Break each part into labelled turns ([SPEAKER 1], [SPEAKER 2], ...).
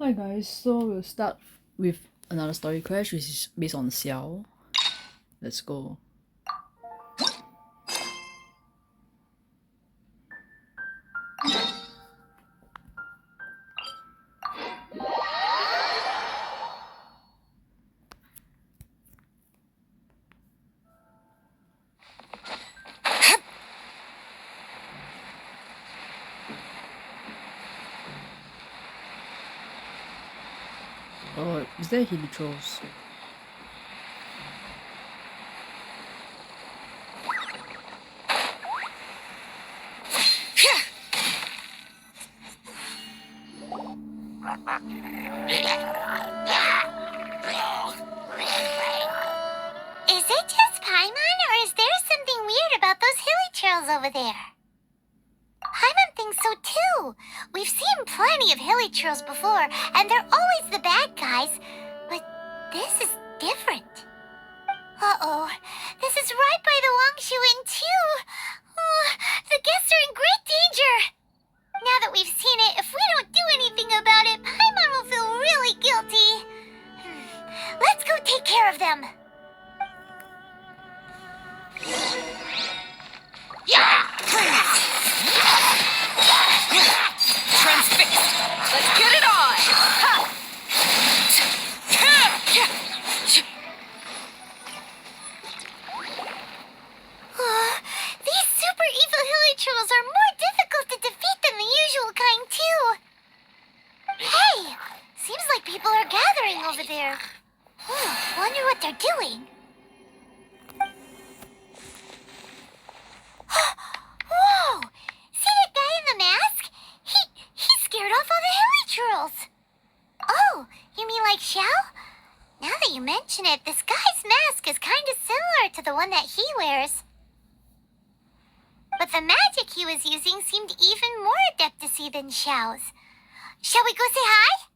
[SPEAKER 1] Hi guys, so we'll start with another story quest which is based on Xiao. Let's go. Oh, is there hilichurls?
[SPEAKER 2] Is it just Paimon, or is there something weird about those hilichurls over there? Paimon thinks so too. We've seen plenty of hilichurls before, and they're always the bad guys. But this is different. Uh-oh. This is right by the Wangshu Inn too. Oh, the guests are in great danger. Now that we've seen it, if we don't do anything about it, Paimon will feel really guilty. Let's go take care of them.
[SPEAKER 3] Transfixed! Let's get it on! Ha!
[SPEAKER 2] These super evil hilichurls are more difficult to defeat than the usual kind, too. Hey! Seems like people are gathering over there. Wonder what they're doing. Whoa! See that guy in the mask? He scared off all the hilichurls. Oh, you mean like Xiao? Now that you mention it, this guy's mask is kind of similar to the one that he wears. But the magic he was using seemed even more Adepti than Xiao's. Shall we go say hi?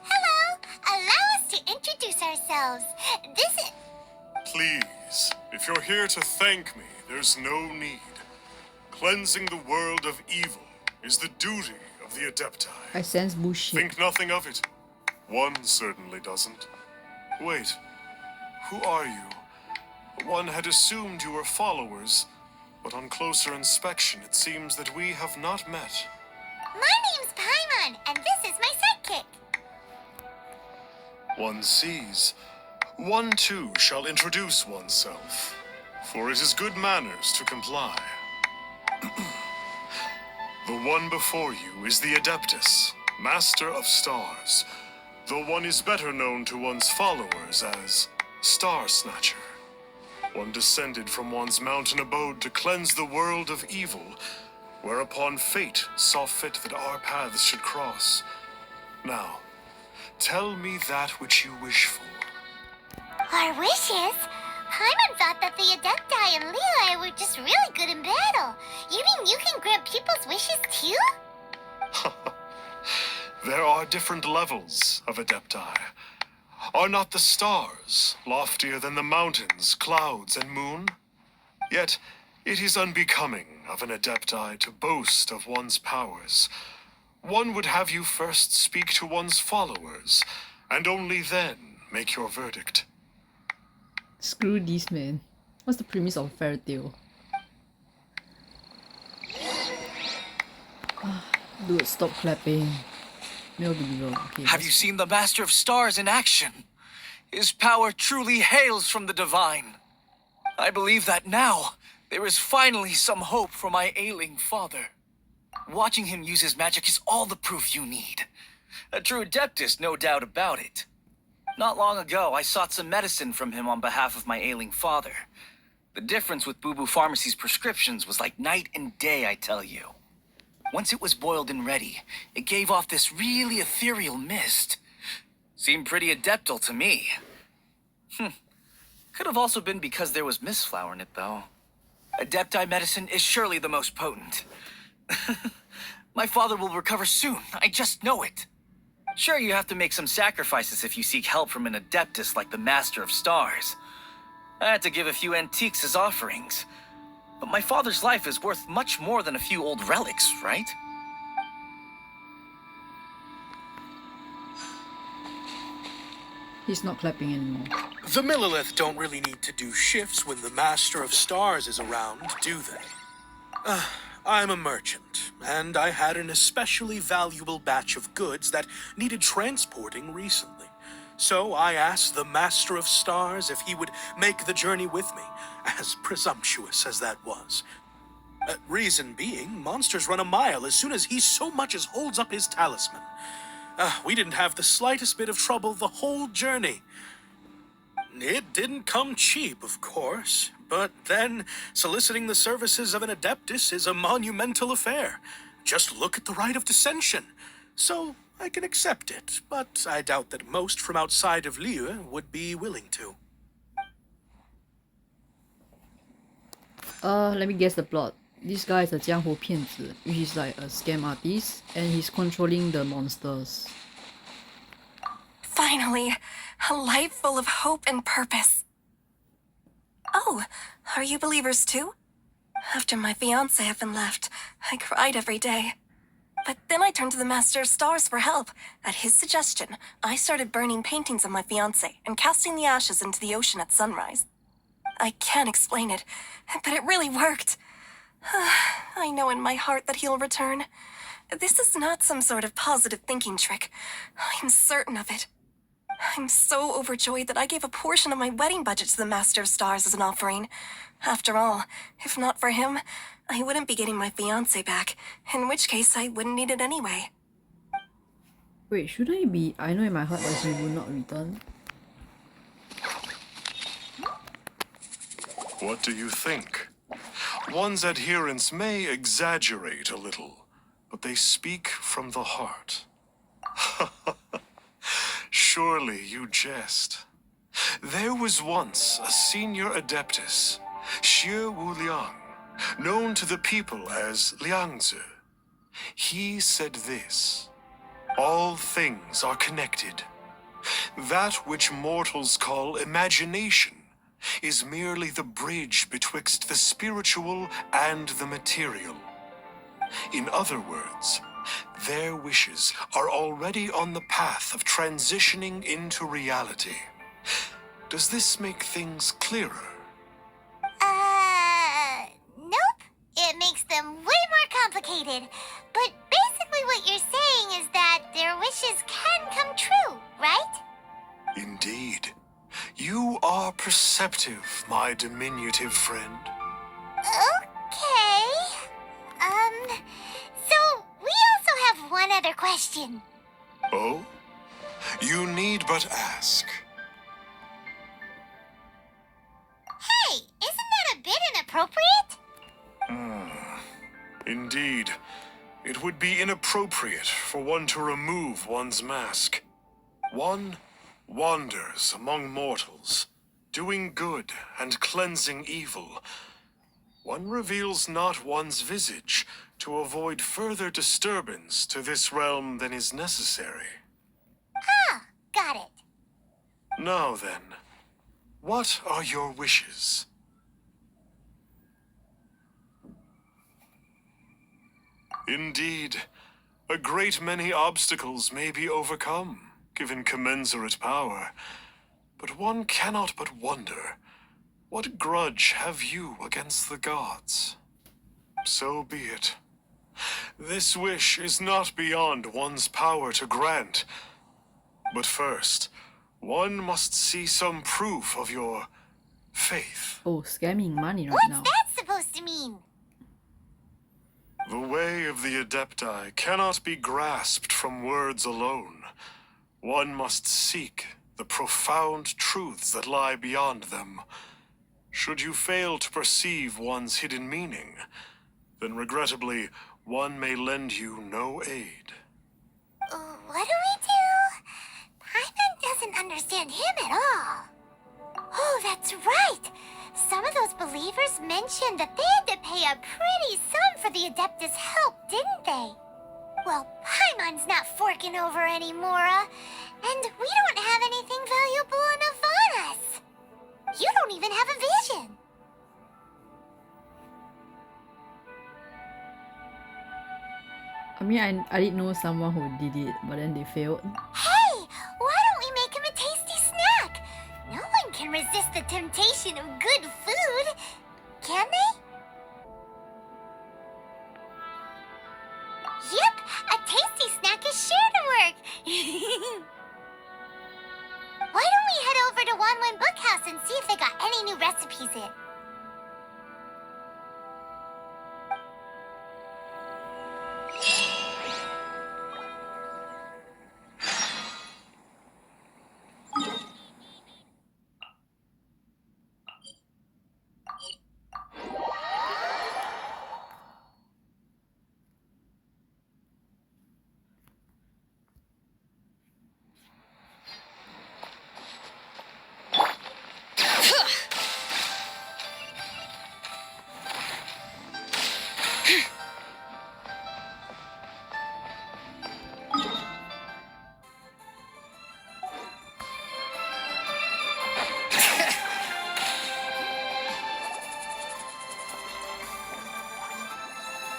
[SPEAKER 2] Hello. Allow us to introduce ourselves. This is...
[SPEAKER 4] Please, if you're here to thank me, there's no need. Cleansing the world of evil is the duty of the Adepti.
[SPEAKER 1] I sense bullshit.
[SPEAKER 4] Think nothing of it. One certainly doesn't. Wait, who are you? One had assumed you were followers, but on closer inspection it seems that we have not met.
[SPEAKER 2] My name's Paimon, and this is my sidekick.
[SPEAKER 4] One sees. One too shall introduce oneself, for it is good manners to comply. The one before you is the Adeptus, Master of Stars, though one is better known to one's followers as Starsnatcher. One descended from one's mountain abode to cleanse the world of evil, whereupon fate saw fit that our paths should cross. Now, tell me that which you wish for.
[SPEAKER 2] Our wishes? Paimon thought that the Adepti and Lehi were just really good in battle. You mean you can grant people's wishes too?
[SPEAKER 4] There are different levels of Adepti. Are not the stars loftier than the mountains, clouds, and moon? Yet it is unbecoming of an Adepti to boast of one's powers. One would have you first speak to one's followers, and only then make your verdict.
[SPEAKER 1] Screw this, man. What's the premise of a fairy tale? Dude, stop clapping. Male believer. Okay,
[SPEAKER 3] Have you seen the Master of Stars in action? His power truly hails from the divine. I believe that now, there is finally some hope for my ailing father. Watching him use his magic is all the proof you need. A true Adeptus, no doubt about it. Not long ago, I sought some medicine from him on behalf of my ailing father. The difference with Boo Boo Pharmacy's prescriptions was like night and day, I tell you. Once it was boiled and ready, it gave off this really ethereal mist. Seemed pretty adeptal to me. Could have also been because there was mistflower in it, though. Adepti medicine is surely the most potent. My father will recover soon, I just know it. Sure, you have to make some sacrifices if you seek help from an Adeptus like the Master of Stars. I had to give a few antiques as offerings. But my father's life is worth much more than a few old relics, right?
[SPEAKER 1] He's not clapping anymore.
[SPEAKER 5] The Millilith don't really need to do shifts when the Master of Stars is around, do they? I'm a merchant, and I had an especially valuable batch of goods that needed transporting recently. So I asked the Master of Stars if he would make the journey with me, as presumptuous as that was. Reason being, monsters run a mile as soon as he so much as holds up his talisman. We didn't have the slightest bit of trouble the whole journey. It didn't come cheap, of course, but then soliciting the services of an Adeptus is a monumental affair. Just look at the rite of dissension. So I can accept it, but I doubt that most from outside of Liyue would be willing to.
[SPEAKER 1] Let me guess the plot. This guy is a 江湖骗子, which is like a scam artist, and he's controlling the monsters.
[SPEAKER 6] Finally, a life full of hope and purpose. Oh, are you believers too? After my fiancé had been left, I cried every day. But then I turned to the Master of Stars for help. At his suggestion, I started burning paintings of my fiancé and casting the ashes into the ocean at sunrise. I can't explain it, but it really worked. I know in my heart that he'll return. This is not some sort of positive thinking trick. I'm certain of it. I'm so overjoyed that I gave a portion of my wedding budget to the Master of Stars as an offering. After all, if not for him, I wouldn't be getting my fiancé back, in which case I wouldn't need it anyway.
[SPEAKER 1] Wait, shouldn't it be I know in my heart that he will not return?
[SPEAKER 4] What do you think? One's adherents may exaggerate a little, but they speak from the heart. Surely you jest. There was once a senior Adeptus, Xie Wuliang, known to the people as Liangzi. He said this: all things are connected. That which mortals call imagination is merely the bridge betwixt the spiritual and the material. In other words, their wishes are already on the path of transitioning into reality. Does this make things clearer?
[SPEAKER 2] Nope. It makes them way more complicated. But basically what you're saying is that their wishes can come true, right?
[SPEAKER 4] Indeed. You are perceptive, my diminutive friend.
[SPEAKER 2] Okay. So we also have one other question.
[SPEAKER 4] Oh? You need but ask.
[SPEAKER 2] Hey, isn't that a bit inappropriate?
[SPEAKER 4] Indeed. It would be inappropriate for one to remove one's mask. One wanders among mortals, doing good and cleansing evil. One reveals not one's visage to avoid further disturbance to this realm than is necessary.
[SPEAKER 2] Ah, got it.
[SPEAKER 4] Now then, what are your wishes? Indeed, a great many obstacles may be overcome, given commensurate power. But one cannot but wonder, what grudge have you against the gods? So be it. This wish is not beyond one's power to grant. But first, one must see some proof of your faith.
[SPEAKER 1] Oh, scamming money right
[SPEAKER 2] What's
[SPEAKER 1] now.
[SPEAKER 2] that supposed to mean?
[SPEAKER 4] The way of the Adepti cannot be grasped from words alone. One must seek the profound truths that lie beyond them. Should you fail to perceive one's hidden meaning, then regrettably, one may lend you no aid.
[SPEAKER 2] What do we do? Paimon doesn't understand him at all. Oh, that's right. Some of those believers mentioned that they had to pay a pretty sum for the Adeptus' help, didn't they? Well, Paimon Paimon's not forking over anymore, and we don't have anything valuable enough on us. You don't even have a vision.
[SPEAKER 1] I mean, I didn't know someone who did it, but then they failed.
[SPEAKER 2] Hey, why don't we make him a tasty snack? No one can resist the temptation of good food, can they? Yep, a tasty snack is sure to work. Why don't we head over to Wanwen Bookhouse and see if they got any new recipes in?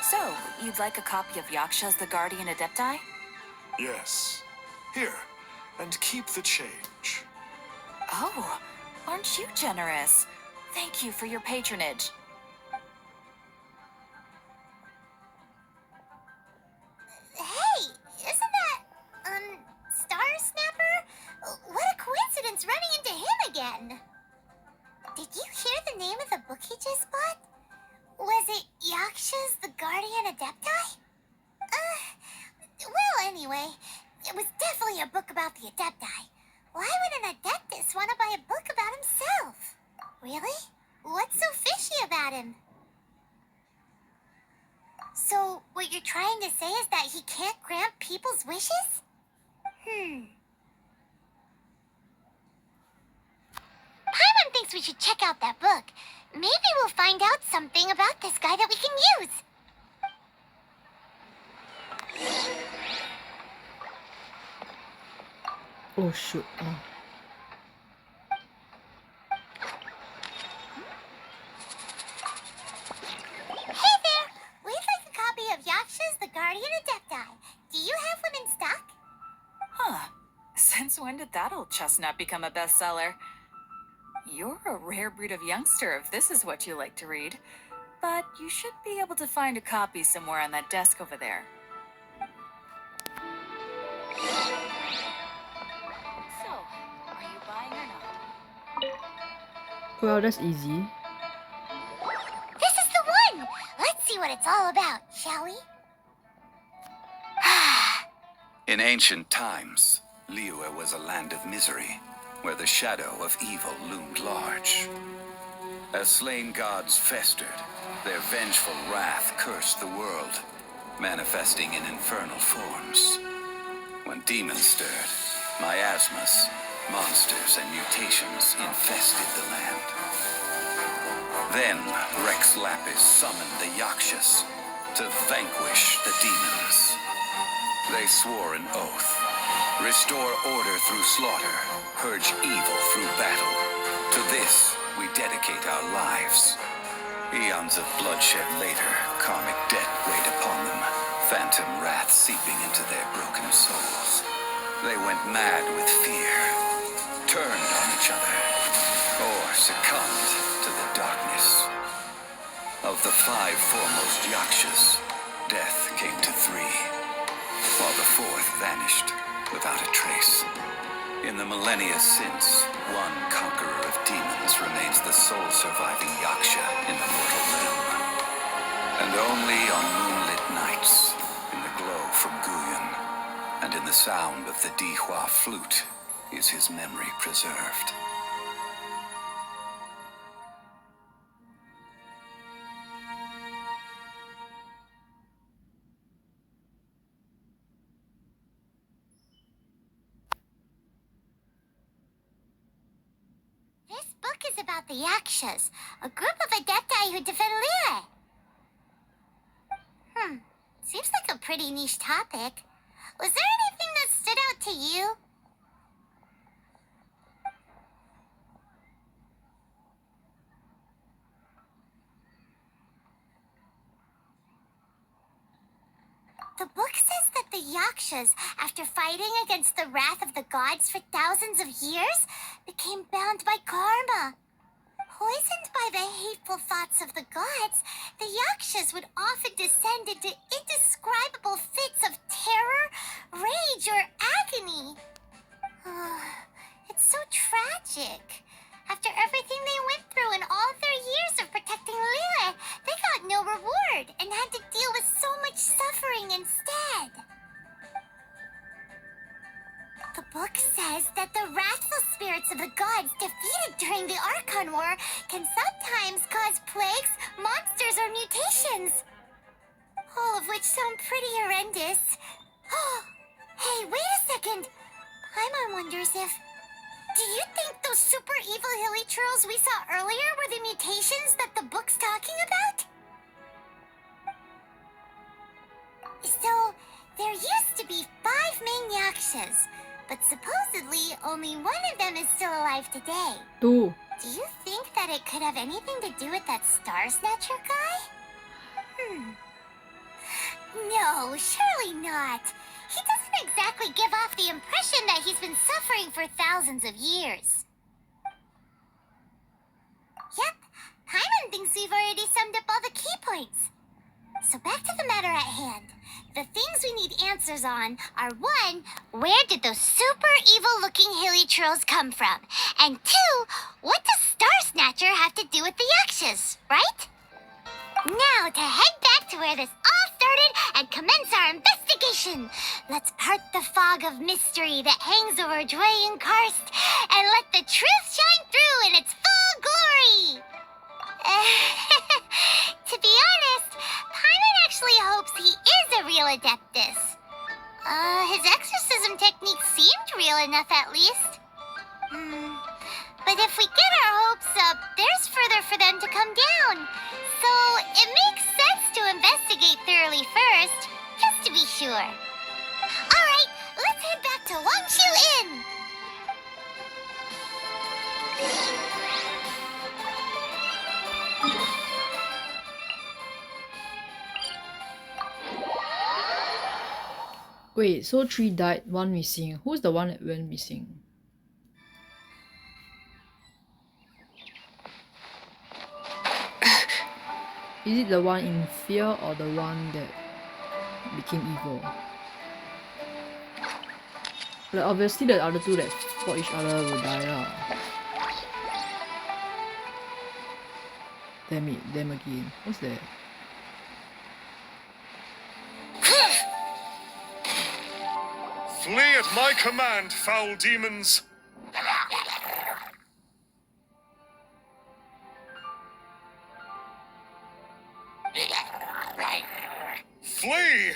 [SPEAKER 7] So, you'd like a copy of Yaksha's the Guardian Adepti?
[SPEAKER 4] Yes. Here, and keep the change.
[SPEAKER 7] Oh, aren't you generous? Thank you for your patronage.
[SPEAKER 2] Hey, isn't that, Starsnatcher? What a coincidence running into him again. Did you hear the name of the book he just bought? Was it Yaksha's the Guardian Adepti? Well, anyway, it was definitely a book about the Adepti. Why would an Adeptus want to buy a book about himself? Really? What's so fishy about him? So, what you're trying to say is that he can't grant people's wishes? Paimon thinks we should check out that book. Maybe we'll find out something about this guy that we can use.
[SPEAKER 1] Oh shoot. Oh.
[SPEAKER 2] Hey there! We'd like a copy of Yaksha's the Guardian Adepti. Do you have one in stock?
[SPEAKER 7] Huh. Since when did that old chestnut become a bestseller? You're a rare breed of youngster if this is what you like to read. But you should be able to find a copy somewhere on that desk over there. So, are you buying or not?
[SPEAKER 1] Well, that's easy.
[SPEAKER 2] This is the one! Let's see what it's all about, shall we?
[SPEAKER 8] In ancient times, Liyue was a land of misery, where the shadow of evil loomed large. As slain gods festered, their vengeful wrath cursed the world, manifesting in infernal forms. When demons stirred, miasmas, monsters, and mutations infested the land. Then Rex Lapis summoned the Yakshas to vanquish the demons. They swore an oath: restore order through slaughter, purge evil through battle. To this, we dedicate our lives. Eons of bloodshed later, karmic debt weighed upon them, phantom wrath seeping into their broken souls. They went mad with fear, turned on each other, or succumbed to the darkness. Of the 5 foremost Yakshas, death came to 3, while the 4th vanished without a trace. In the millennia since, one conqueror of demons remains the sole surviving Yaksha in the mortal realm. And only on moonlit nights, in the glow from Guyon, and in the sound of the Dihua flute, is his memory preserved.
[SPEAKER 2] This book is about the Yakshas, a group of Adepti who defend Liyue. Seems like a pretty niche topic. Was there anything that stood out to you? The book says that the Yakshas, after fighting against the wrath of the gods for thousands of years, became bound by karma. Poisoned by the hateful thoughts of the gods, the Yakshas would often descend into indescribable fits of terror, rage, or agony. It's so tragic. After everything they went through in all their years of protecting Liyue, they got no reward and had to deal with so much suffering instead. The book says that the wrathful spirits of the gods defeated during the Archon War can sometimes cause plagues, monsters, or mutations. All of which sound pretty horrendous. Hey, wait a second. Paimon wonders if... Do you think those super evil hilichurls we saw earlier were the mutations that the book's talking about? So, there used to be 5 main Yakshas, but supposedly only one of them is still alive today.
[SPEAKER 1] Two.
[SPEAKER 2] Do you think that it could have anything to do with that Starsnatcher guy? No, surely not. He doesn't exactly give off the impression that he's been suffering for thousands of years. Yep, Paimon thinks we've already summed up all the key points. So back to the matter at hand. The things we need answers on are 1, where did those super evil-looking hilichurls come from? And 2, what does Starsnatcher have to do with the Yakshas, right? Now to head back to where this all started and commence our investigation. Let's part the fog of mystery that hangs over Dwayne Karst and let the truth shine through in its full glory. To be honest, Paimon actually hopes he is a real Adeptus. His exorcism technique seemed real enough at least. But if we get our hopes up, there's further for them to come down. So it makes sense to investigate thoroughly first, just to be sure. Alright, let's head back to Wangshu Inn.
[SPEAKER 1] Wait, so 3 died, 1 missing. Who's the one that went missing? Is it the one in fear or the one that became evil? Like obviously the other 2 that fought each other will die lah. Damn it, them again. What's that?
[SPEAKER 4] Flee at my command, foul demons! Flee!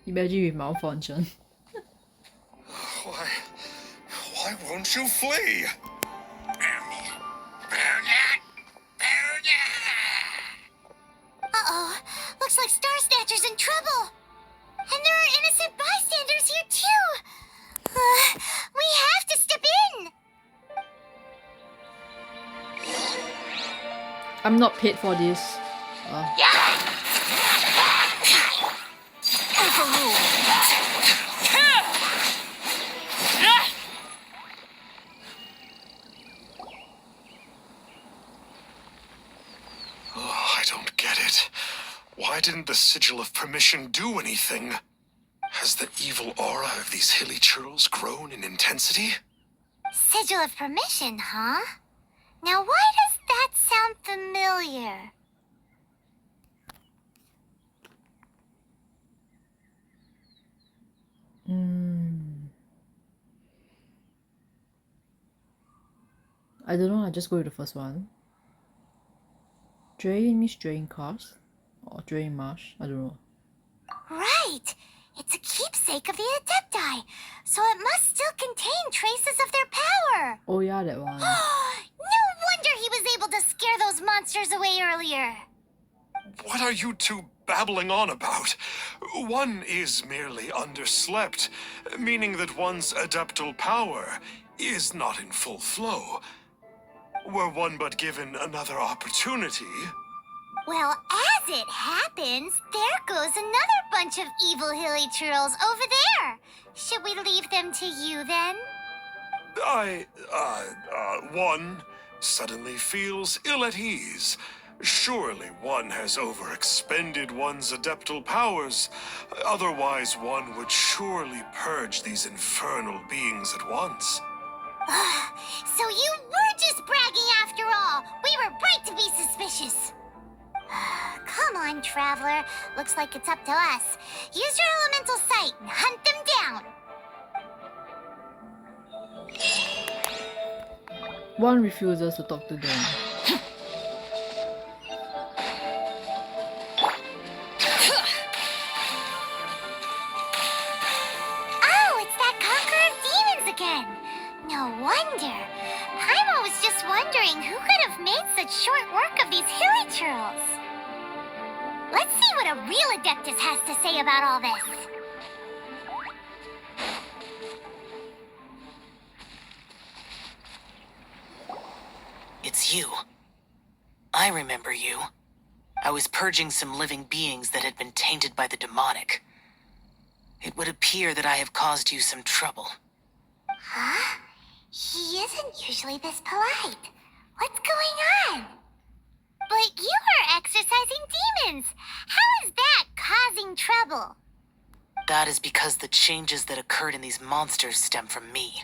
[SPEAKER 1] Imagine with malfunction.
[SPEAKER 4] Why won't you flee?
[SPEAKER 2] Uh-oh, looks like Starsnatcher's in trouble. And there are innocent bystanders here too. We have to step in.
[SPEAKER 1] I'm not paid for this.
[SPEAKER 4] I don't get it. Why didn't the Sigil of Permission do anything? Has the evil aura of these hilichurls grown in intensity?
[SPEAKER 2] Sigil of Permission, huh? Now why does that sound familiar?
[SPEAKER 1] I don't know, I just go with the first one. Drain means drain cast or drain marsh, I don't know.
[SPEAKER 2] Right! It's a keepsake of the Adepti, so it must still contain traces of their power.
[SPEAKER 1] Oh yeah, that one.
[SPEAKER 2] No wonder he was able to scare those monsters away earlier.
[SPEAKER 4] What are you two babbling on about? One is merely underslept, meaning that one's adeptal power is not in full flow. Were one but given another opportunity...
[SPEAKER 2] Well, as it happens, there goes another bunch of evil hilichurls over there. Should we leave them to you, then?
[SPEAKER 4] One suddenly feels ill at ease. Surely one has overexpended one's adeptal powers. Otherwise, one would surely purge these infernal beings at once.
[SPEAKER 2] So you were just bragging after all. We were right to be suspicious. Come on, Traveler. Looks like it's up to us. Use your elemental sight and hunt them down.
[SPEAKER 1] One refuses to talk to them.
[SPEAKER 2] Oh, it's that Conqueror of Demons again. No wonder. Paimon was just wondering who could have made such short work of these hilichurls. Let's see what a real Adeptus has to say about all this.
[SPEAKER 9] It's you. I remember you. I was purging some living beings that had been tainted by the demonic. It would appear that I have caused you some trouble.
[SPEAKER 2] Huh? He isn't usually this polite. What's going on? But you are exorcising demons. How is that causing trouble?
[SPEAKER 9] That is because the changes that occurred in these monsters stem from me.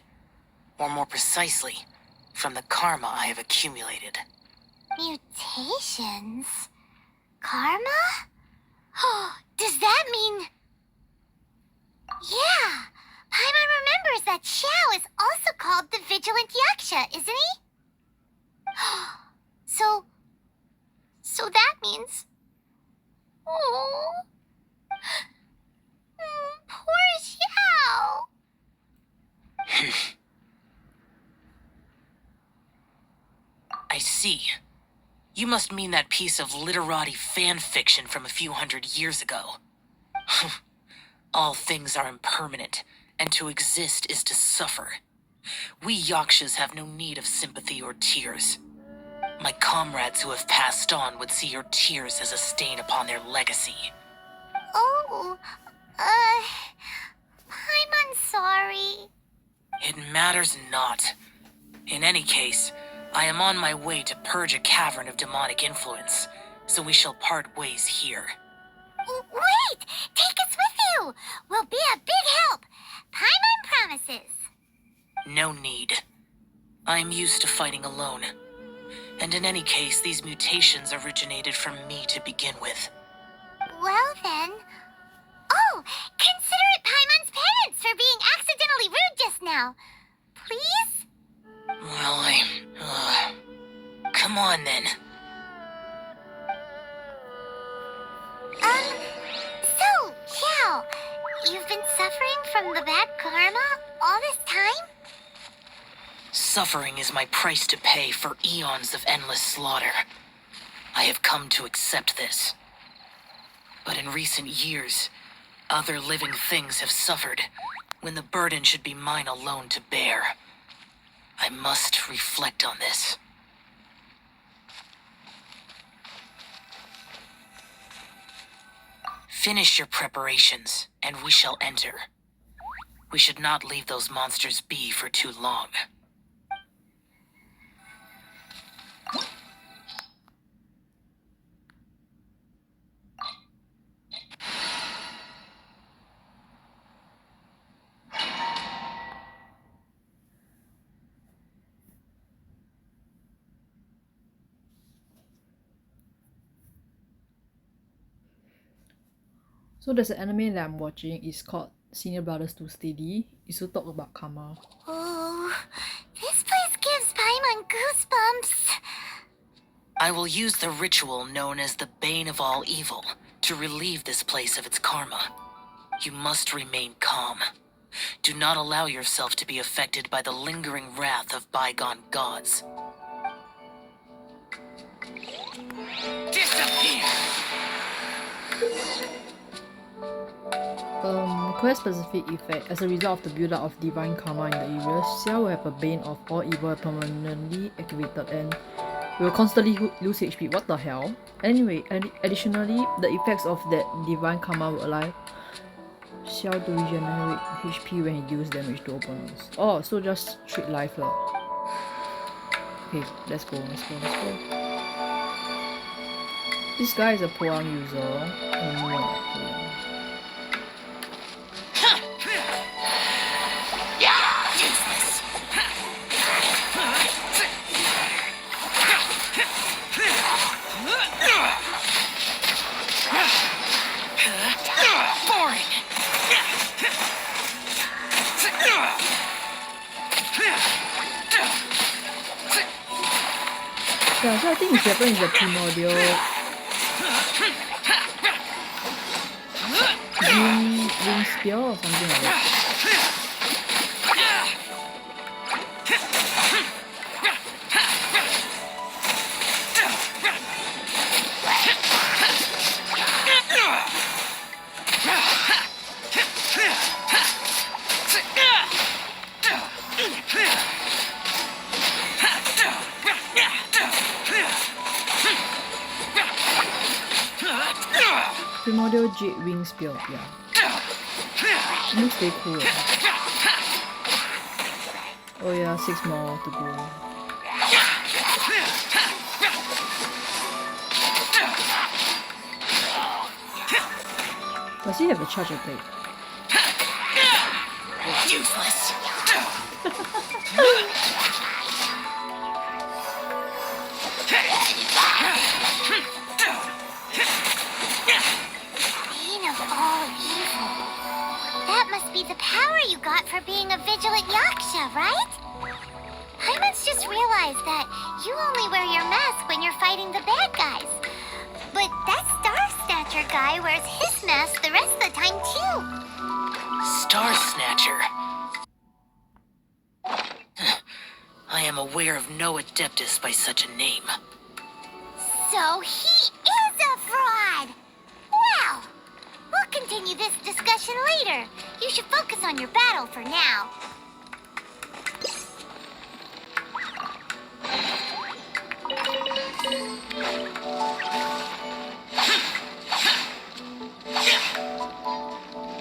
[SPEAKER 9] Or more precisely, from the karma I have accumulated.
[SPEAKER 2] Mutations? Karma? Oh, does that mean... Yeah, Paimon remembers that Xiao is also called the Vigilant Yaksha, isn't he? So that means... Oh... Poor Xiao!
[SPEAKER 9] I see. You must mean that piece of literati fan fiction from a few hundred years ago. All things are impermanent, and to exist is to suffer. We Yakshas have no need of sympathy or tears. My comrades who have passed on would see your tears as a stain upon their legacy.
[SPEAKER 2] Oh, I'm sorry.
[SPEAKER 9] It matters not. In any case, I am on my way to purge a cavern of demonic influence, so we shall part ways here.
[SPEAKER 2] Wait! Take us with you! We'll be a big help! Paimon promises!
[SPEAKER 9] No need. I am used to fighting alone. And in any case, these mutations originated from me to begin with.
[SPEAKER 2] Well then... Oh! Consider it Paimon's penance for being accidentally rude just now. Please?
[SPEAKER 9] Well, come on then.
[SPEAKER 2] So, Xiao, you've been suffering from the bad karma all this time?
[SPEAKER 9] Suffering is my price to pay for eons of endless slaughter. I have come to accept this. But in recent years, other living things have suffered, when the burden should be mine alone to bear. I must reflect on this. Finish your preparations, and we shall enter. We should not leave those monsters be for too long.
[SPEAKER 1] So there's an anime that I'm watching. It's called Senior Brothers Too Steady. It's to talk about karma.
[SPEAKER 2] Oh, this place gives Paimon goosebumps.
[SPEAKER 9] I will use the ritual known as the Bane of All Evil to relieve this place of its karma. You must remain calm. Do not allow yourself to be affected by the lingering wrath of bygone gods. Disappear!
[SPEAKER 1] Quest specific effect. As a result of the build-up of divine karma in the area, Xiao will have a bane of all evil permanently activated and will constantly lose HP. What the hell? Anyway, additionally, the effects of that divine karma will allow Xiao to regenerate HP when he deals damage to opponents. Oh, so just straight life lah. Okay, let's go. This guy is a Purging user. Yeah, so I think his weapon is a primordial wing spear or something like that. Primordial Jade Wing Spear, yeah. Looks very cool. Oh yeah, 6 more to go. Does he have a charge attack?
[SPEAKER 9] Useless.
[SPEAKER 2] The power you got for being a Vigilant Yaksha, right? Hyman's just realized that you only wear your mask when you're fighting the bad guys. But that Starsnatcher guy wears his mask the rest of the time too.
[SPEAKER 9] Starsnatcher. I am aware of no Adeptus by such a name.
[SPEAKER 2] So he is a fraud! Well, we'll continue this discussion later. You should focus on your battle for now.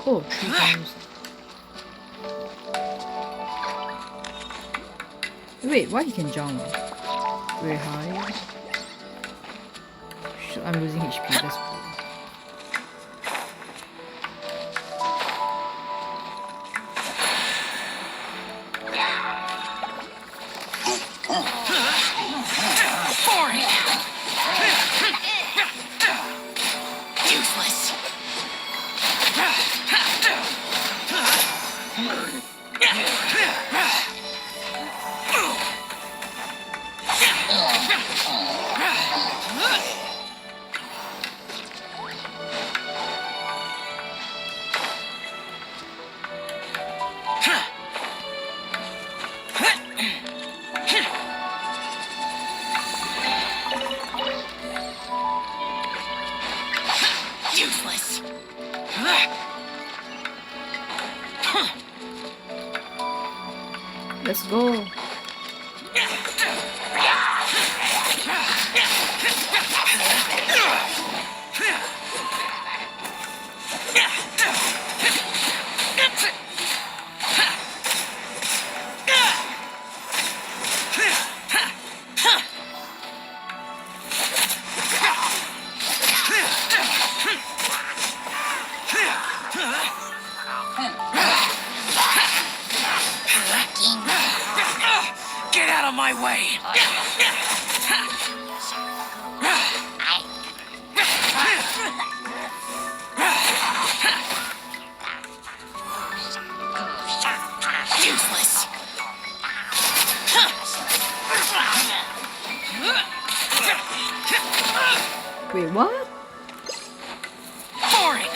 [SPEAKER 1] Oh, 3 times. Wait, why he can jump? Very high. I'm losing HP, that's cool. Let's go.
[SPEAKER 9] Get out of my way! Useless!
[SPEAKER 1] Wait, what?
[SPEAKER 9] Boring!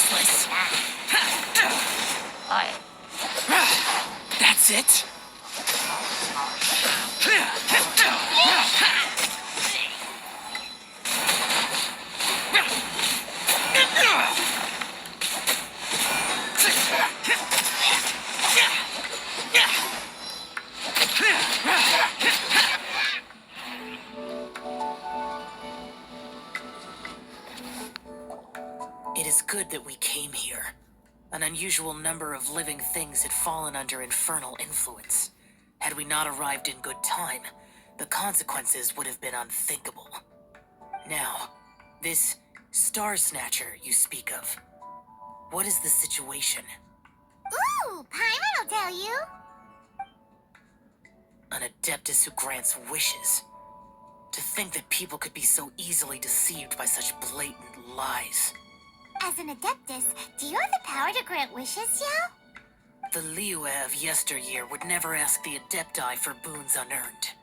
[SPEAKER 9] useless. That's it. It is good that we came here. An unusual number of living things had fallen under infernal influence. Had we not arrived in good time, the consequences would have been unthinkable. Now, this Starsnatcher you speak of, what is the situation?
[SPEAKER 2] Ooh, Paimon will tell you.
[SPEAKER 9] An Adeptus who grants wishes. To think that people could be so easily deceived by such blatant lies.
[SPEAKER 2] As an Adeptus, do you have the power to grant wishes, Xiao?
[SPEAKER 9] The Liyue of yesteryear would never ask the Adepti for boons unearned.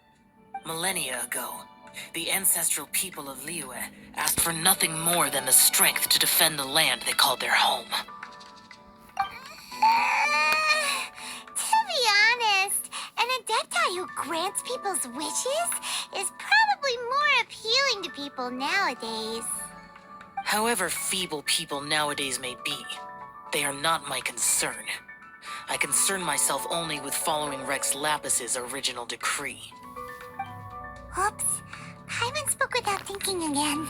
[SPEAKER 9] Millennia ago, the ancestral people of Liyue asked for nothing more than the strength to defend the land they called their home.
[SPEAKER 2] To be honest, an Adepti who grants people's wishes is probably more appealing to people nowadays.
[SPEAKER 9] However feeble people nowadays may be, they are not my concern. I concern myself only with following Rex Lapis's original decree.
[SPEAKER 2] Oops. Paimon spoke without thinking again.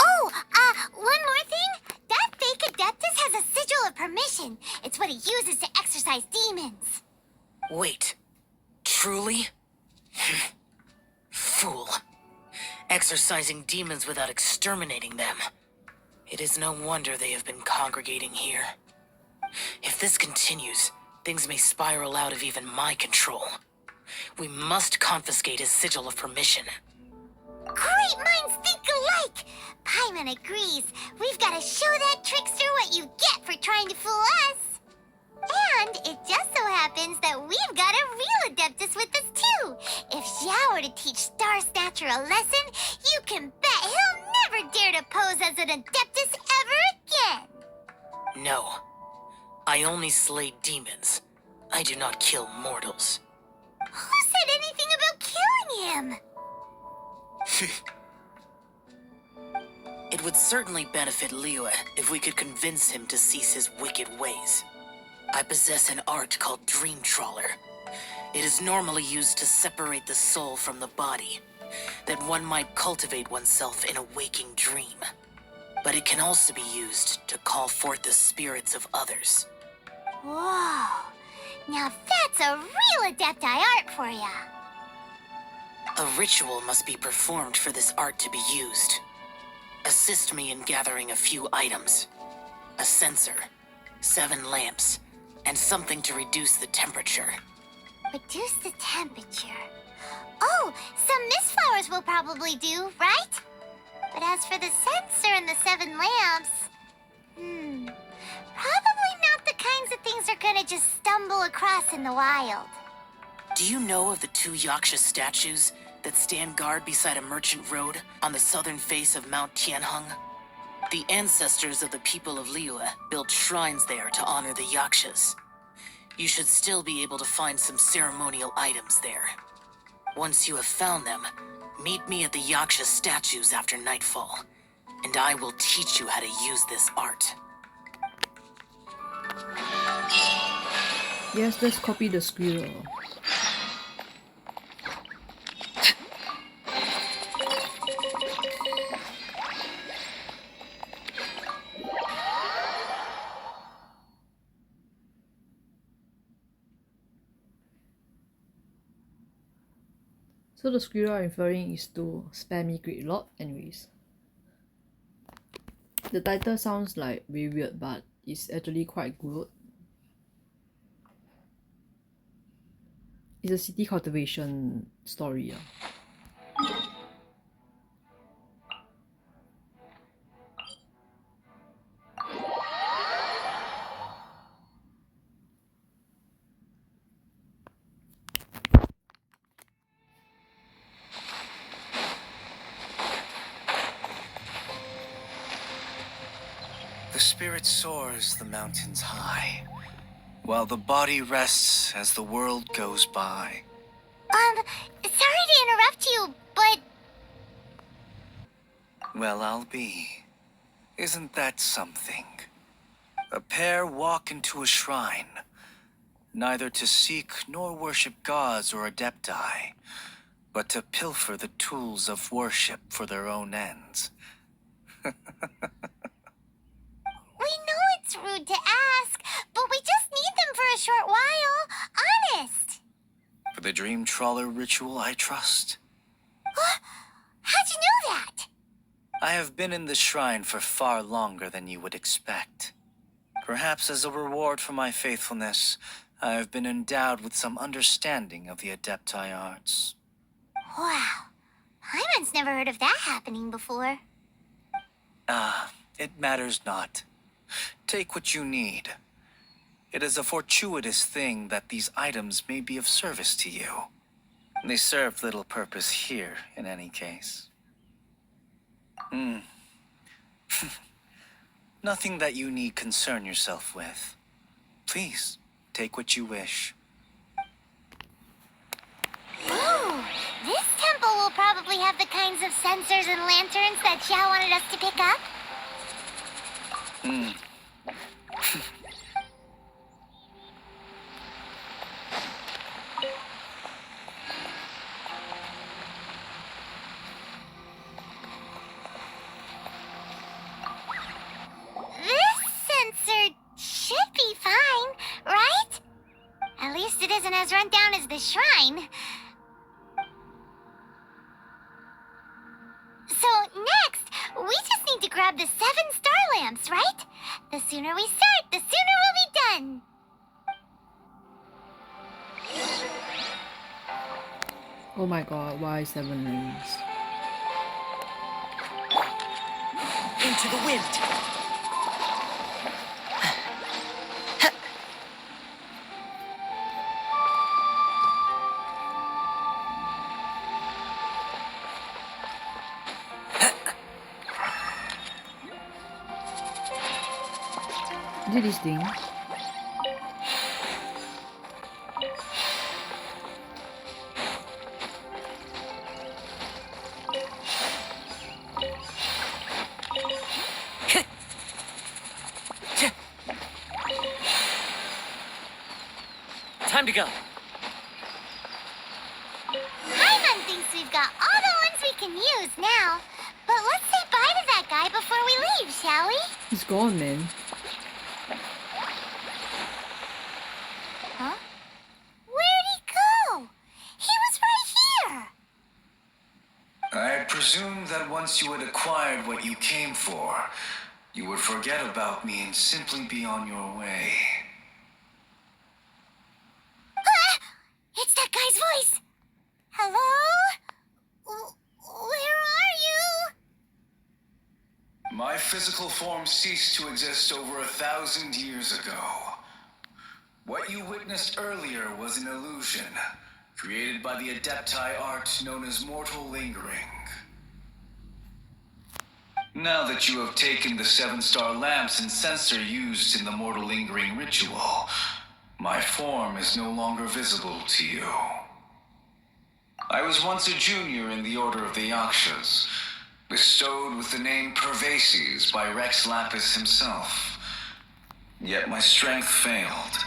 [SPEAKER 2] Oh, one more thing. That fake Adeptus has a sigil of permission. It's what he uses to exorcise demons.
[SPEAKER 9] Wait, truly? Fool. Exorcising demons without exterminating them. It is no wonder they have been congregating here. If this continues, things may spiral out of even my control. We must confiscate his sigil of permission.
[SPEAKER 2] Great minds think alike! Paimon agrees. We've got to show that trickster what you get for trying to fool us. And it just so happens that we've got a real Adeptus with us too. If Xiao were to teach Starsnatcher a lesson, you can bet he'll never dare to pose as an Adeptus ever again.
[SPEAKER 9] No. I only slay demons. I do not kill mortals.
[SPEAKER 2] Who said anything about killing him?
[SPEAKER 9] It would certainly benefit Liyue if we could convince him to cease his wicked ways. I possess an art called Dream Trawler. It is normally used to separate the soul from the body, that one might cultivate oneself in a waking dream. But it can also be used to call forth the spirits of others.
[SPEAKER 2] Whoa. Now that's a real Adepti art for ya.
[SPEAKER 9] A ritual must be performed for this art to be used. Assist me in gathering a few items. A censer, 7 lamps, and something to reduce the temperature.
[SPEAKER 2] Reduce the temperature. Oh, some mist flowers will probably do, right? But as for the censer and the 7 lamps, probably not the kinds of things they're gonna just stumble across in the wild.
[SPEAKER 9] Do you know of the 2 Yaksha statues that stand guard beside a merchant road on the southern face of Mount Tianheng? The ancestors of the people of Liyue built shrines there to honor the Yakshas. You should still be able to find some ceremonial items there. Once you have found them, meet me at the Yaksha statues after nightfall, and I will teach you how to use this art.
[SPEAKER 1] Yes, let's copy the squirrel. So the squirrel I'm referring is to Spare Me Great Lord. Anyways, the title sounds like very weird, but it's actually quite good. It's a city cultivation story.
[SPEAKER 3] The spirit soars the mountains high, while the body rests as the world goes by.
[SPEAKER 2] Sorry to interrupt you, but
[SPEAKER 3] Well, I'll be. Isn't that something? A pair walk into a shrine, neither to seek nor worship gods or adepti, but to pilfer the tools of worship for their own ends.
[SPEAKER 2] we know it's rude to ask, but we just need them for a short while. Honest.
[SPEAKER 3] For the dream trawler ritual, I trust.
[SPEAKER 2] How'd you know that?
[SPEAKER 3] I have been in the shrine for far longer than you would expect. Perhaps as a reward for my faithfulness, I have been endowed with some understanding of the Adepti arts.
[SPEAKER 2] Wow. Paimon's never heard of that happening before.
[SPEAKER 3] It matters not. Take what you need. It is a fortuitous thing that these items may be of service to you. They serve little purpose here, in any case. Nothing that you need concern yourself with. Please, take what you wish.
[SPEAKER 2] Ooh, this temple will probably have the kinds of sensors and lanterns that Xiao wanted us to pick up. This sensor should be fine, right? At least it isn't as run down as the shrine. So next, we just need to grab the 7 star lamps, right? The sooner we start, the sooner we'll be done.
[SPEAKER 1] Oh my god, why 7 lanes?
[SPEAKER 9] Into the wind!
[SPEAKER 1] Do these things.
[SPEAKER 9] Time to go.
[SPEAKER 2] Paimon thinks we've got all the ones we can use now. But let's say bye to that guy before we leave, shall we?
[SPEAKER 1] He's gone, man.
[SPEAKER 2] Huh? Where'd he go? He was right here.
[SPEAKER 3] I presumed that once you had acquired what you came for, you would forget about me and simply be on your way.
[SPEAKER 2] Ah! It's that guy's voice. Hello? Where are you?
[SPEAKER 3] My physical form ceased to exist over 1,000 years ago. What you witnessed earlier was an illusion, created by the Adepti art known as mortal lingering. Now that you have taken the 7-star lamps and sensor used in the mortal lingering ritual, my form is no longer visible to you. I was once a junior in the Order of the Yakshas, bestowed with the name Pervases by Rex Lapis himself. Yet my strength failed,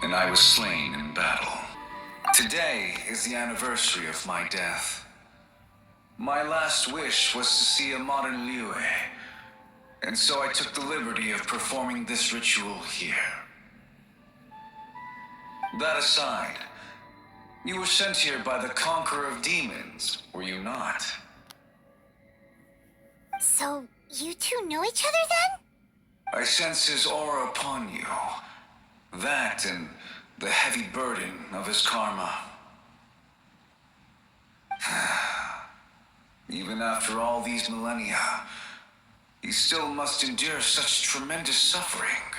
[SPEAKER 3] and I was slain in battle. Today is the anniversary of my death. My last wish was to see a modern Liyue, and so I took the liberty of performing this ritual here. That aside, you were sent here by the Conqueror of Demons, were you not?
[SPEAKER 2] So, you two know each other then?
[SPEAKER 3] I sense his aura upon you. That and the heavy burden of his karma. Even after all these millennia, he still must endure such tremendous suffering.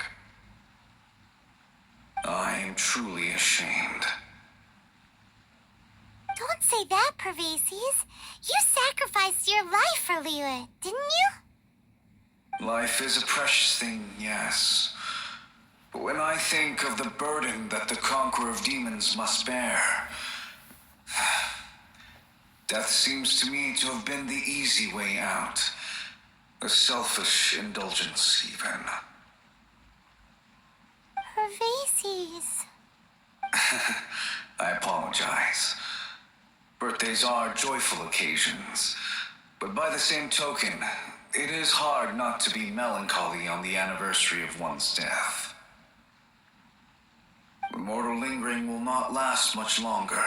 [SPEAKER 3] I am truly ashamed.
[SPEAKER 2] Don't say that, Pervases. You sacrificed your life for Liyue, didn't you?
[SPEAKER 3] Life is a precious thing, yes. But when I think of the burden that the conqueror of demons must bear, death seems to me to have been the easy way out. A selfish indulgence, even.
[SPEAKER 2] Pervases.
[SPEAKER 3] I apologize. Birthdays are joyful occasions, but by the same token, it is hard not to be melancholy on the anniversary of one's death. The mortal lingering will not last much longer.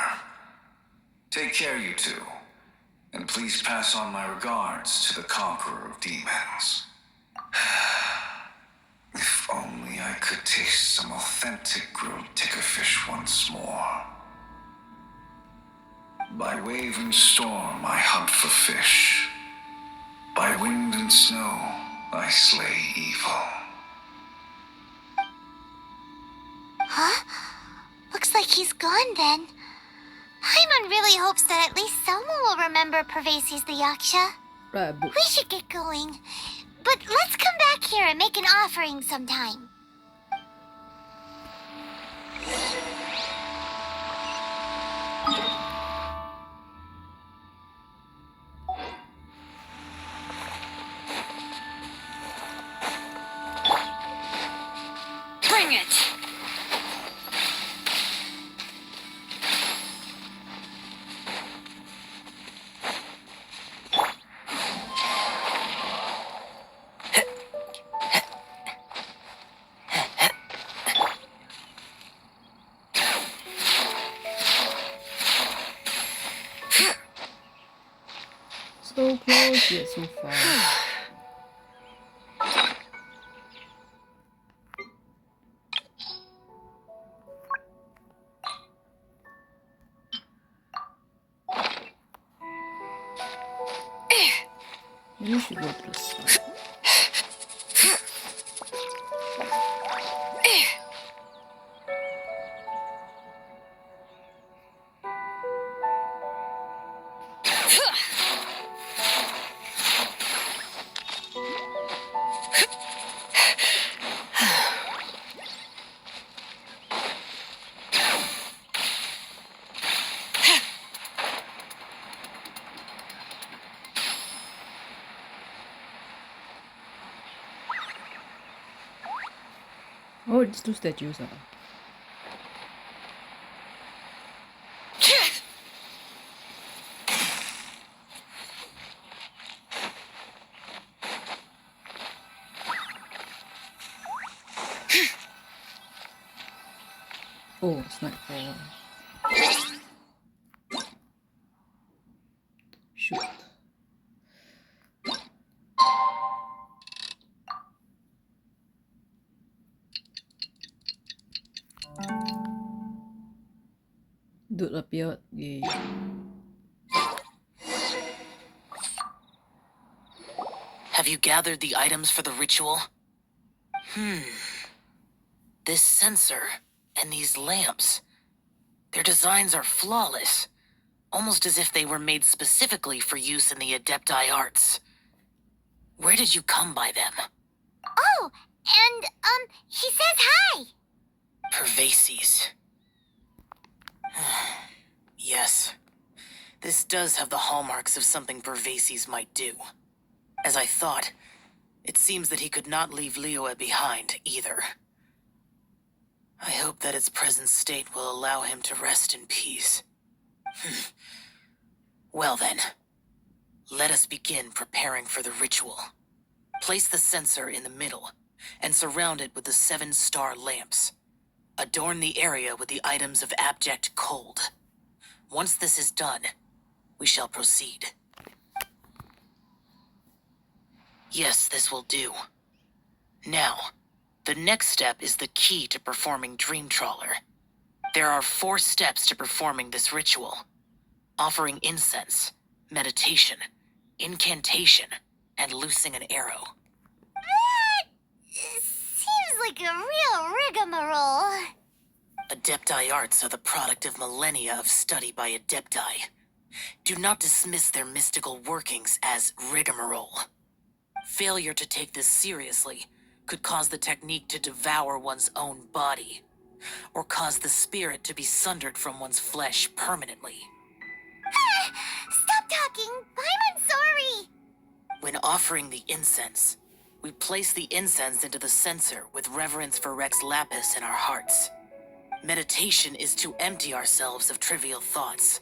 [SPEAKER 3] Take care, you two, and please pass on my regards to the conqueror of demons. If only I could taste some authentic grilled tickerfish once more. By wave and storm I hunt for fish. By wind and snow I slay evil.
[SPEAKER 2] Huh? Looks like he's gone then. Paimon really hopes that at least someone will remember Pervases the Yaksha.
[SPEAKER 1] Right, but
[SPEAKER 2] We should get going. But let's come back here and make an offering sometime.
[SPEAKER 7] Bring it!
[SPEAKER 1] so close yet so far. Maybe we should go to the side. Oh, it's two statues. Oh, it's nightfall. Shoot. Dude appeared. Yay.
[SPEAKER 9] Have you gathered the items for the ritual? This censer and these lamps. Their designs are flawless, almost as if they were made specifically for use in the Adepti arts. Where did you come by them?
[SPEAKER 2] Oh, and, he says hi!
[SPEAKER 9] Pervases. Yes. This does have the hallmarks of something Pervases might do. As I thought, it seems that he could not leave Liyue behind, either. I hope that its present state will allow him to rest in peace. Well then, let us begin preparing for the ritual. Place the censer in the middle, and surround it with the 7-star lamps. Adorn the area with the items of abject cold. Once this is done, we shall proceed. Yes, this will do. Now, the next step is the key to performing Dream Trawler. There are 4 steps to performing this ritual. Offering incense, meditation, incantation, and loosing an arrow.
[SPEAKER 2] That seems like a real rigmarole.
[SPEAKER 9] Adepti arts are the product of millennia of study by Adepti. Do not dismiss their mystical workings as rigmarole. Failure to take this seriously could cause the technique to devour one's own body, or cause the spirit to be sundered from one's flesh permanently.
[SPEAKER 2] Stop talking! I'm sorry!
[SPEAKER 9] When offering the incense, we place the incense into the censer with reverence for Rex Lapis in our hearts. Meditation is to empty ourselves of trivial thoughts,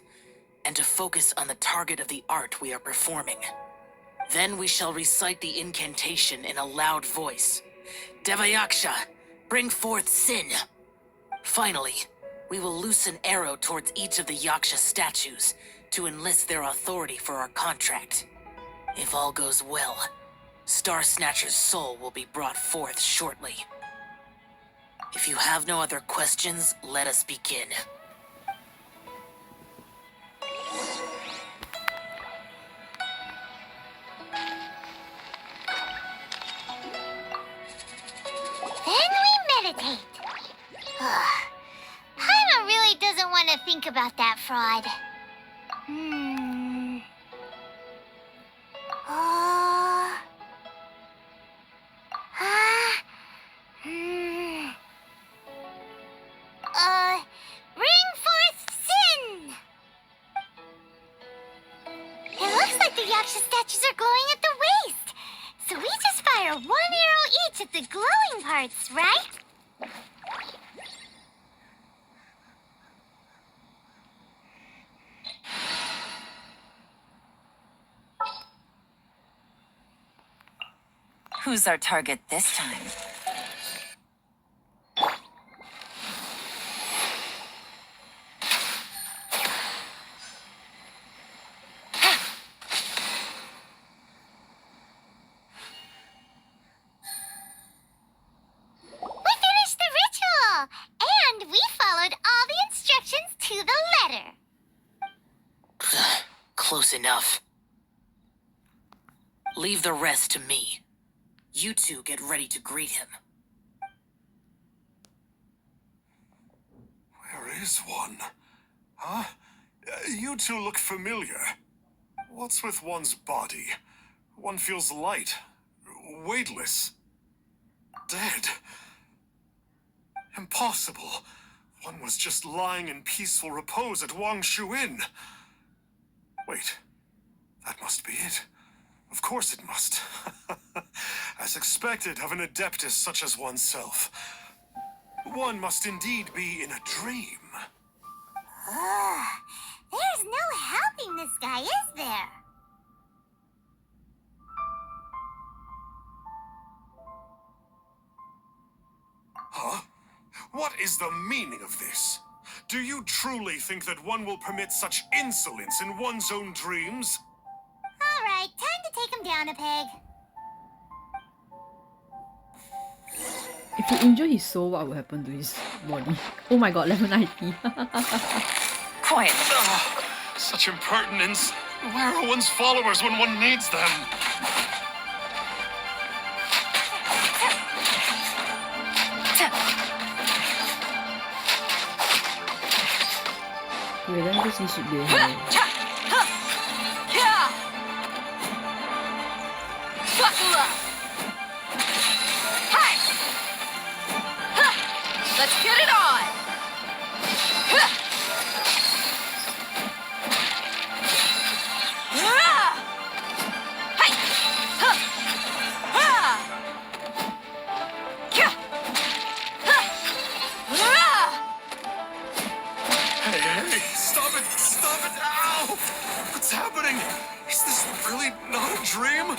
[SPEAKER 9] and to focus on the target of the art we are performing. Then we shall recite the incantation in a loud voice. Yaksha, bring forth sin. Finally, we will loose an arrow towards each of the Yaksha statues to enlist their authority for our contract. If all goes well, Starsnatcher's soul will be brought forth shortly. If you have no other questions, let us begin.
[SPEAKER 2] Then we meditate. Paimon really doesn't want to think about that fraud. Bring forth sin! It looks like the Yaksha statues are glowing at the waist. So we just fire one arrow each at the glowing parts, right?
[SPEAKER 7] Who's our target this time?
[SPEAKER 9] Close enough. Leave the rest to me. You two get ready to greet him.
[SPEAKER 4] Where is one? Huh? You two look familiar. What's with one's body? One feels light, weightless, dead. Impossible. One was just lying in peaceful repose at Wangshu Inn. Wait, that must be it. Of course it must. As expected of an Adeptus such as oneself. One must indeed be in a dream.
[SPEAKER 2] There's no helping this guy, is there?
[SPEAKER 4] Huh? What is the meaning of this? Do you truly think that one will permit such insolence in one's own dreams?
[SPEAKER 2] All right, time to take him down a peg.
[SPEAKER 1] If you injure his soul, what will happen to his body? Oh my god, level 90.
[SPEAKER 7] Quiet.
[SPEAKER 4] Such impertinence. Where are one's followers when one needs them?
[SPEAKER 1] Wait, then this is should be here.
[SPEAKER 6] Let's get it on!
[SPEAKER 4] Hey, stop it! Stop it! Ow! What's happening? Is this really not a dream?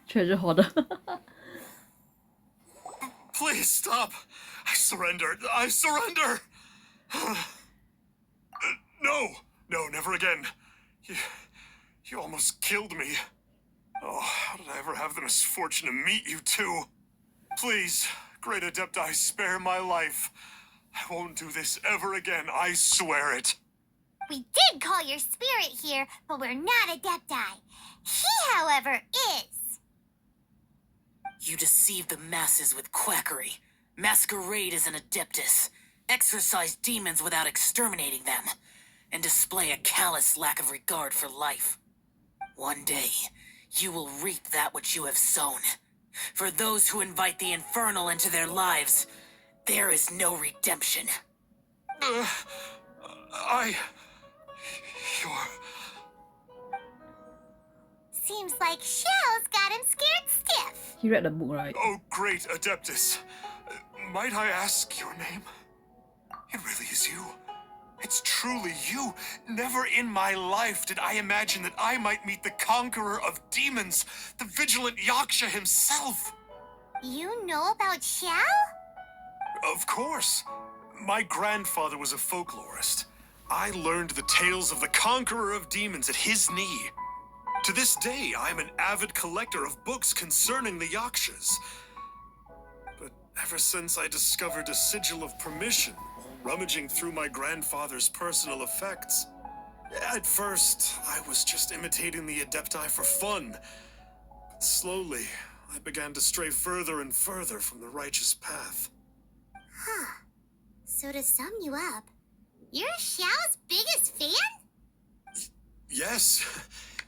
[SPEAKER 1] Treasure hoarder.
[SPEAKER 4] Please stop! I surrender! I surrender! No! No, never again. You almost killed me. Oh, how did I ever have the misfortune to meet you two? Please, Great Adepti, spare my life. I won't do this ever again, I swear it.
[SPEAKER 2] We did call your spirit here, but we're not Adepti. He, however, is.
[SPEAKER 9] You deceive the masses with quackery, masquerade as an Adeptus, exorcise demons without exterminating them, and display a callous lack of regard for life. One day, you will reap that which you have sown. For those who invite the infernal into their lives, there is no redemption.
[SPEAKER 4] You're...
[SPEAKER 2] Seems like Xiao's got him scared stiff.
[SPEAKER 1] He read the book, right?
[SPEAKER 4] Oh, great Adeptus. Might I ask your name? It really is you. It's truly you. Never in my life did I imagine that I might meet the conqueror of demons, the Vigilant Yaksha himself.
[SPEAKER 2] You know about Xiao?
[SPEAKER 4] Of course. My grandfather was a folklorist. I learned the tales of the conqueror of demons at his knee. To this day, I'm an avid collector of books concerning the Yakshas. But ever since I discovered a sigil of permission, rummaging through my grandfather's personal effects, at first, I was just imitating the Adepti for fun. But slowly, I began to stray further and further from the righteous path.
[SPEAKER 2] Huh. So to sum you up, you're Xiao's biggest fan?
[SPEAKER 4] Yes.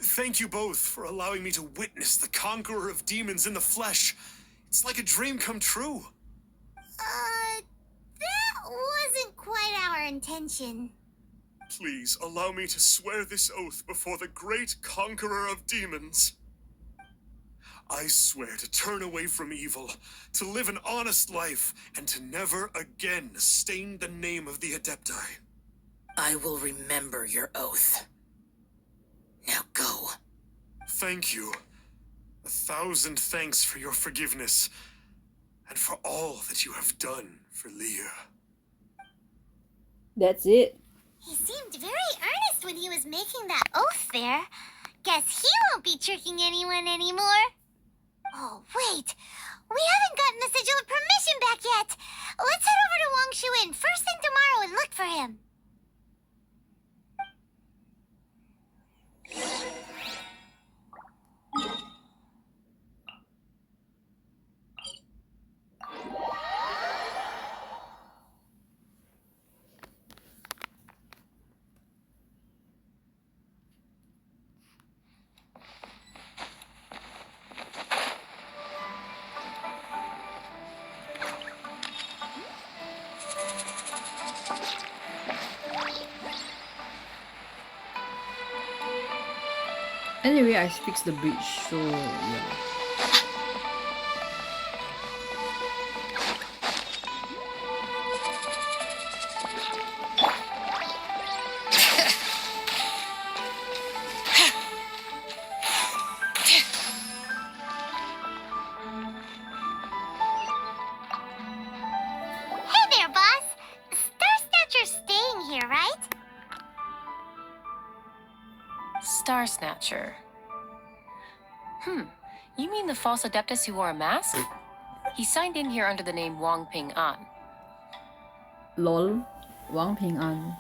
[SPEAKER 4] Thank you both for allowing me to witness the conqueror of demons in the flesh. It's like a dream come true.
[SPEAKER 2] That wasn't quite our intention.
[SPEAKER 4] Please allow me to swear this oath before the great conqueror of demons. I swear to turn away from evil, to live an honest life, and to never again stain the name of the Adepti.
[SPEAKER 9] I will remember your oath. Now go.
[SPEAKER 4] Thank you. 1,000 thanks for your forgiveness, and for all that you have done for Leah.
[SPEAKER 1] That's it.
[SPEAKER 2] He seemed very earnest when he was making that oath there. Guess he won't be tricking anyone anymore. Oh, wait. We haven't gotten the sigil of permission back yet. Let's head over to Wangshu Inn first thing tomorrow and look for him.
[SPEAKER 1] Anyway, I fixed the bridge, so yeah.
[SPEAKER 2] Hey there, boss. Starsnatcher's staying here, right?
[SPEAKER 10] Starsnatcher. You mean the false Adeptus who wore a mask? He signed in here under the name Wang Ping An.
[SPEAKER 1] Lol, Wang Ping An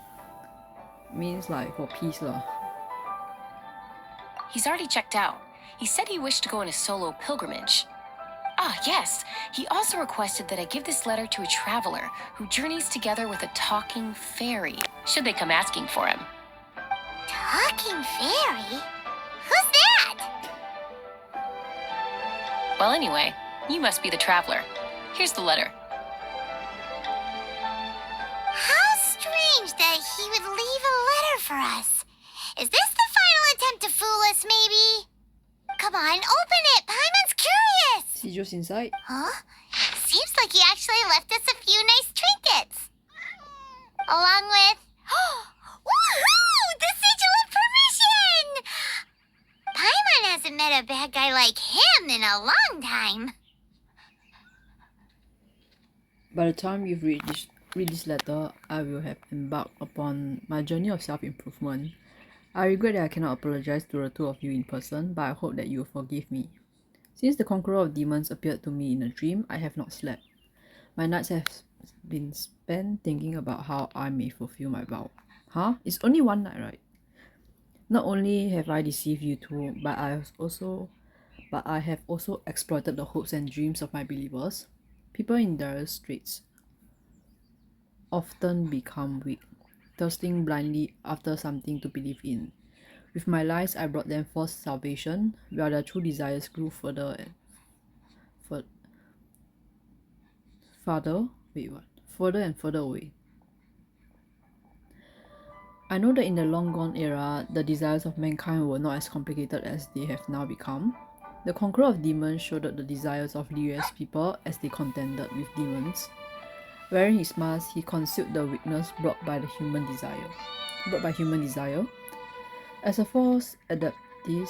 [SPEAKER 1] means like for peace lah.
[SPEAKER 10] He's already checked out. He said he wished to go on a solo pilgrimage. Ah, yes. He also requested that I give this letter to a traveler who journeys together with a talking fairy, should they come asking for him.
[SPEAKER 2] Talking fairy? Who's that?
[SPEAKER 10] Well, anyway, you must be the traveler. Here's the letter.
[SPEAKER 2] How strange that he would leave a letter for us. Is this the final attempt to fool us, maybe? Come on, open it. Paimon's curious.
[SPEAKER 1] Sigil's inside.
[SPEAKER 2] Huh? Seems like he actually left us a few nice trinkets. Along with... Woohoo! The sigil of permission! Paimon hasn't met a bad guy like him in a long time.
[SPEAKER 1] By the time you've read this letter, I will have embarked upon my journey of self-improvement. I regret that I cannot apologize to the two of you in person, but I hope that you will forgive me. Since the conqueror of demons appeared to me in a dream, I have not slept. My nights have been spent thinking about how I may fulfill my vow. Huh? It's only one night, right? Not only have I deceived you two, but I have also exploited the hopes and dreams of my believers. People in dire straits often become weak, thirsting blindly after something to believe in. With my lies, I brought them false salvation, while their true desires grew further and further away. I know that in the long gone era, the desires of mankind were not as complicated as they have now become. The conqueror of demons showed the desires of Liyue's people as they contended with demons. Wearing his mask, he concealed the weakness brought by human desire. As a false Adepti,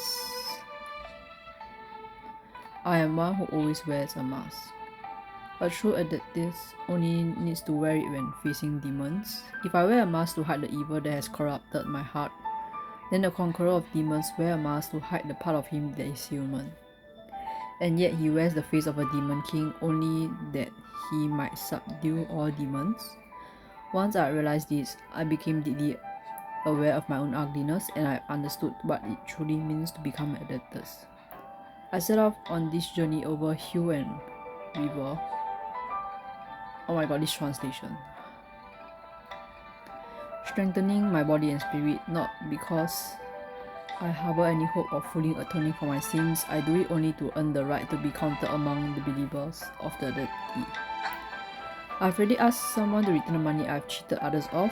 [SPEAKER 1] I am one who always wears a mask. A true Adepti only needs to wear it when facing demons. If I wear a mask to hide the evil that has corrupted my heart, then the conqueror of demons wears a mask to hide the part of him that is human. And yet he wears the face of a demon king only that he might subdue all demons. Once I realized this, I became deeply aware of my own ugliness, and I understood what it truly means to become an Adeptus. I set off on this journey over hill and river. Oh my god, this translation. Strengthening my body and spirit, not because I harbor any hope of fully atoning for my sins. I do it only to earn the right to be counted among the believers of the Adepti. I've already asked someone to return the money I've cheated others of.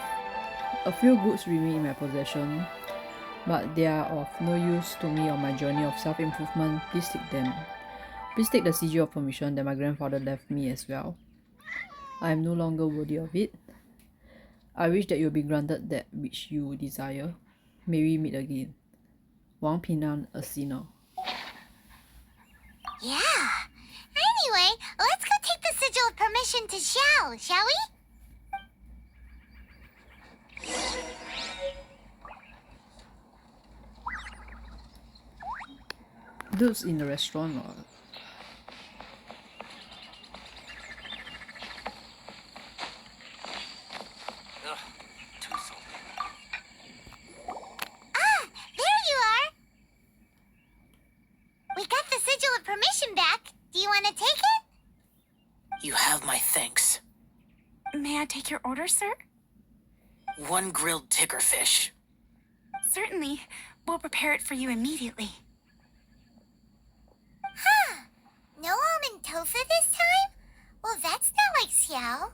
[SPEAKER 1] A few goods remain in my possession, but they are of no use to me on my journey of self-improvement. Please take them. Please take the sigil of permission that my grandfather left me as well. I am no longer worthy of it. I wish that you will be granted that which you desire. May we meet again. Wang Pinan, a sinner.
[SPEAKER 2] Yeah. Anyway, let's go take the sigil of permission to Xiao, shall we?
[SPEAKER 1] Dude's in the restaurant or...
[SPEAKER 2] There you are! We got the sigil of permission back. Do you want to take it?
[SPEAKER 9] You have my thanks.
[SPEAKER 11] May I take your order, sir?
[SPEAKER 9] 1 grilled ticker fish.
[SPEAKER 11] Certainly. We'll prepare it for you immediately.
[SPEAKER 2] Huh. No almond tofu this time? Well, that's not like Xiao.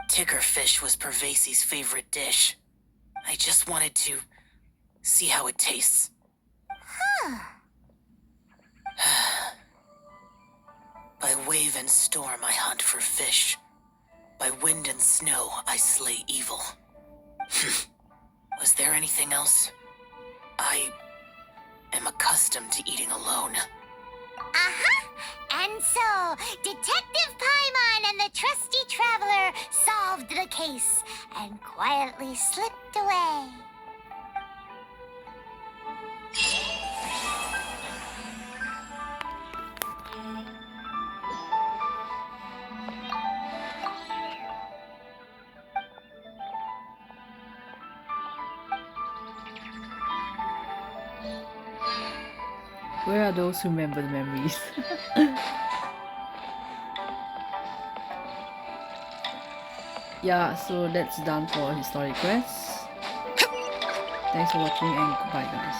[SPEAKER 9] Ticker fish was Pervasi's favorite dish. I just wanted to see how it tastes.
[SPEAKER 2] Huh.
[SPEAKER 9] By wave and storm I hunt for fish. By wind and snow I slay evil. Was there anything else? I am accustomed to eating alone.
[SPEAKER 2] Uh-huh. And so, Detective Paimon and the trusty traveler solved the case and quietly slipped away.
[SPEAKER 1] Where are those who remember the memories? Yeah, so that's done for Historic Quest. Thanks for watching and goodbye guys.